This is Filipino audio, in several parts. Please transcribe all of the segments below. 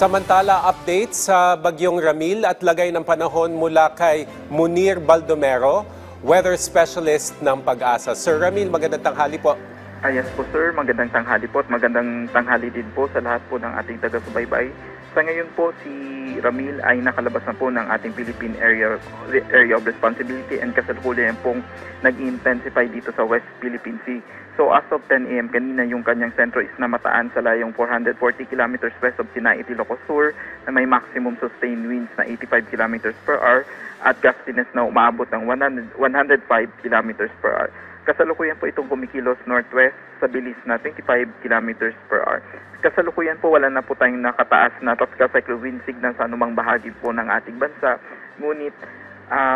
Samantala, update sa Bagyong Ramil at lagay ng panahon mula kay Munir Baldomero, weather specialist ng Pag-asa. Sir Ramil, magandang tanghali po. Yes po sir, magandang tanghali po at magandang tanghali din po sa lahat po ng ating taga-subaybay. Sa ngayon po, si Ramil ay nakalabas na po ng ating Philippine Area of Responsibility and kasalukuyan pong nag-intensify dito sa West Philippine Sea. So as of 10 a.m. kanina, yung kanyang sentro is namataan sa layong 440 kilometers west of Sinai, Ilocos Sur na may maximum sustained winds na 85 kilometers per hour at gustiness na umaabot ng 105 kilometers per hour. Kasalukuyan po itong kumikilos northwest sa bilis na 25 kilometers per hour. Kasalukuyan po wala na po tayong nakataas na tropical cyclone wind signal sa anumang bahagi po ng ating bansa. Ngunit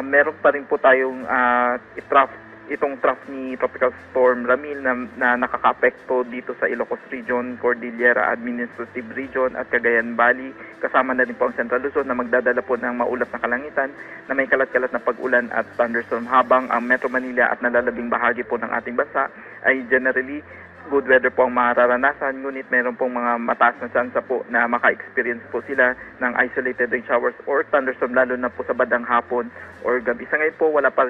meron pa rin po tayong itong trough ni Tropical Storm Ramil na nakaka-apekto dito sa Ilocos Region, Cordillera Administrative Region at Cagayan Valley. Kasama na rin po ang Central Luzon na magdadala po ng maulap na kalangitan na may kalat-kalat na pag-ulan at thunderstorm, habang ang Metro Manila at nalalabing bahagi po ng ating bansa ay generally good weather po ang mararanasan, ngunit meron pong mga mataas na tsansa po na maka-experience po sila ng isolated rain showers or thunderstorm lalo na po sa bandang hapon or gabi. Sa ngayon po wala pa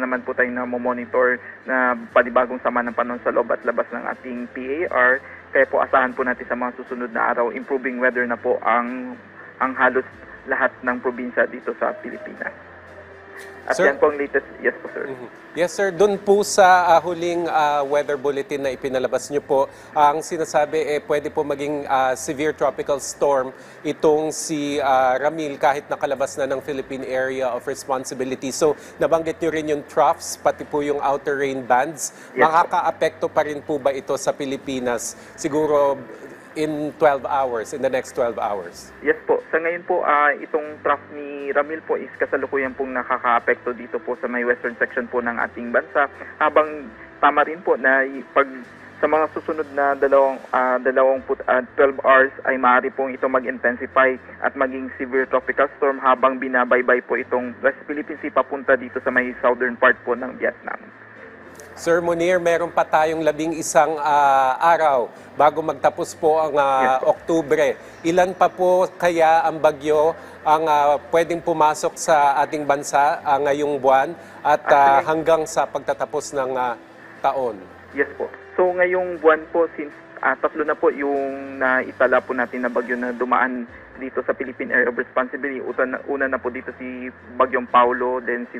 naman po tayong monitor na panibagong sama ng panahon sa loob at labas ng ating PAR, kaya po asahan po natin sa mga susunod na araw improving weather na po ang halos lahat ng probinsya dito sa Pilipinas. At Sir, yan po ang latest. Yes po, sir. Yes, sir. Doon po sa huling weather bulletin na ipinalabas niyo po, ang sinasabi pwede po maging severe tropical storm itong si Ramil kahit nakalabas na ng Philippine Area of Responsibility. So, nabanggit niyo rin yung troughs, pati po yung outer rain bands. Yes, Makaka-apekto pa rin po ba ito sa Pilipinas? Siguro in 12 hours, in the next 12 hours? Yes po. Sa ngayon po, itong trough ni Ramil po is kasalukuyan pong nakaka-apekto dito po sa may western section po ng ating bansa. Habang tama rin po na pag sa mga susunod na 12 hours ay maaari pong ito mag-intensify at maging severe tropical storm habang binabaybay po itong West Philippine Sea papunta dito sa may southern part po ng Vietnam. Sir Munir, meron pa tayong 11 araw bago magtapos po ang Oktubre. Ilan pa po kaya ang bagyo ang pwedeng pumasok sa ating bansa ngayong buwan at hanggang sa pagtatapos ng taon? Yes po. So ngayong buwan po, since tatlo na po yung naitala po natin na bagyo na dumaan dito sa Philippine Area of Responsibility. Una na po dito si Bagyong Paulo, then si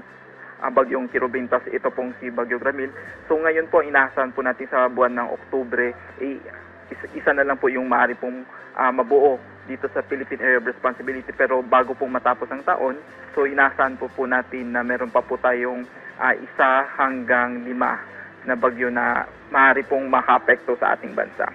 Bagyong Kirubin, tas ito pong si Bagyong Ramil. So ngayon po, inaasahan po natin sa buwan ng Oktubre, isa na lang po yung maaari pong mabuo dito sa Philippine Area of Responsibility. Pero bago pong matapos ang taon, so inaasahan po natin na meron pa po tayong 1 hanggang 5 na bagyo na maaari pong makaapekto sa ating bansa.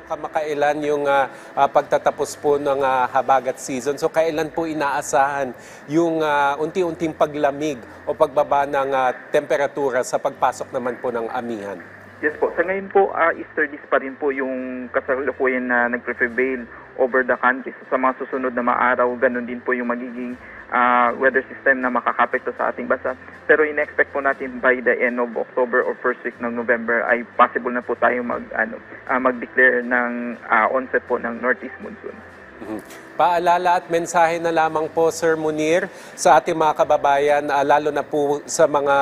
Kamakailan yung pagtatapos po ng habagat season. So kailan po inaasahan yung unti-unting paglamig o pagbaba ng temperatura sa pagpasok naman po ng amihan? Yes po. Sa ngayon po, easterlies pa rin po yung kasalukuyan na nagre-prevail over the country. So, sa mga susunod na araw, ganun din po yung magiging weather system na makakapekto sa ating bansa. Pero in-expect po natin by the end of October or first week ng November ay possible na po tayo mag-declare ng onset po ng northeast monsoon. Paalala at mensahe na lamang po, Sir Munir, sa ating mga kababayan, lalo na po sa mga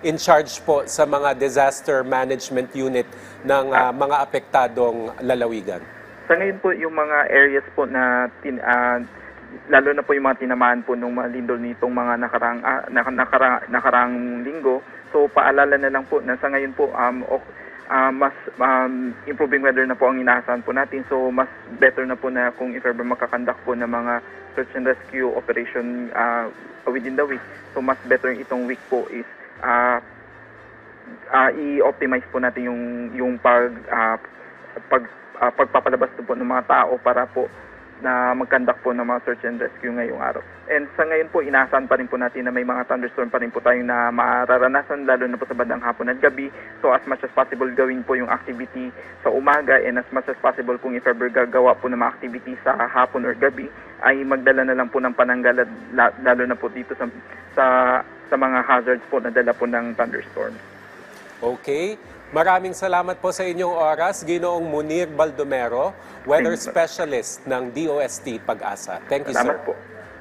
in charge po sa mga disaster management unit ng mga apektadong lalawigan. Sa ngayon po, yung mga areas po na lalo na po yung mga tinamaan po nung malindol nitong mga nakarang linggo. So paalala na lang po na sa ngayon po mas improving weather na po ang inaasahan po natin. So mas better na po na kung if ever makakandak po ng mga search and rescue operation within the week. So mas better itong week po is i-optimize po natin yung pagpapalabas po ng mga tao para po na mag-conduct po ng mga search and rescue ngayong araw. And sa ngayon po, inaasahan pa rin po natin na may mga thunderstorm pa rin po tayong na mararanasan, lalo na po sa bandang hapon at gabi. So as much as possible, gawin po yung activity sa umaga, and as much as possible kung if ever gagawa po ng mga activity sa hapon or gabi, ay magdala na lang po ng pananggal, lalo na po dito sa mga hazards po na dala po ng thunderstorms. Okay. Maraming salamat po sa inyong oras, Ginoong Munir Baldomero, Weather Thank you. Specialist ng DOST Pag-asa. Thank you, Salamat sir. po.